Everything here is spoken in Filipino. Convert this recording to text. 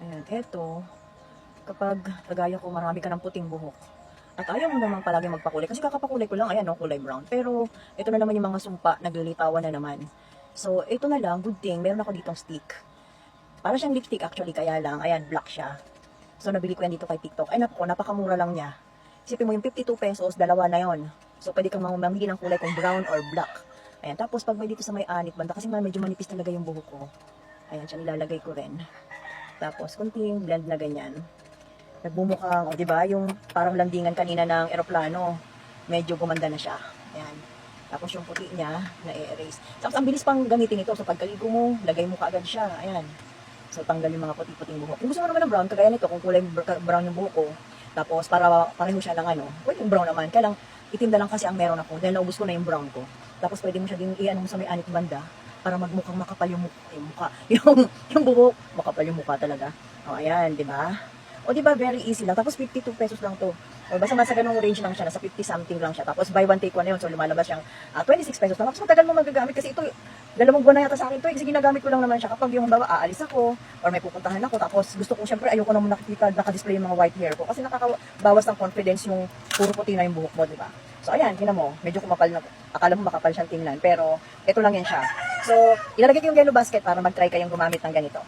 Ayan, eto, kapag kagaya ko marami ka ng puting buhok, at ayaw mo naman palagi magpakulay, kasi kakapakulay ko lang, ayan no, kulay brown. Pero, ito na naman yung mga sumpa, naglilitawan na naman. So, ito na lang, good thing, meron ako ditong stick. Para siyang lipstick actually, kaya lang, ayan, black siya. So, nabili ko yan dito kay TikTok. Ay naku, napakamura lang niya. Isipin mo yung 52 pesos, dalawa na yon. So, pwede kang mamili ng kulay kung brown or black. Ayan, tapos pag may dito sa may anit banda, kasi medyo manipis talaga yung buhok ko. Ayan, siya nilalagay ko rin. Tapos, kunting blend na ganyan. Nagbumukhang, o diba, yung parang landingan kanina ng eroplano, medyo gumanda na siya. Ayan. Tapos yung puti niya, na-erase. Tapos, ang bilis pang gamitin ito. So, pagkaligo mo, lagay mo kaagad siya. Ayan. So, tanggal yung mga puti-puting buhok. Kung gusto mo naman ng brown, kagaya nito, kung kulay brown yung buhok ko, tapos para pareho siya ng ano, pwede yung brown naman. Kaya lang, itim na lang kasi ang meron ako, dahil naubos ko na yung brown ko. Tapos, pwede mo siya din i-ano mo sa may anit banda, para magmukhang makapal yung mukha. Yung buhok, makapal yung mukha talaga. O, ayan, di ba? O, di ba, very easy lang. Tapos, 52 pesos lang to. O, basta nasa ganung range lang siya, nasa 50 something lang siya. Tapos, buy one, take one na yun. So, lumalabas siyang 26 pesos lang. Tapos, matagal mo magagamit kasi ito, 2 buwan na yata sa akin to. Kasi ginagamit ko lang naman siya kapag yung bawa, aalis ako, or may pupuntahan ako. Tapos, gusto ko, syempre, ayoko naman nakikita, naka-display yung mga white hair ko. Kasi nakakabawas ng confidence yung puro puti na yung buhok mo, di ba? So, ayan, tingnan mo, medyo kumapal na. Akala mo makapal siyang tingnan, pero ito lang yan siya. So, ilalagay ko yung yellow basket para mag-try kayong gumamit ng ganito.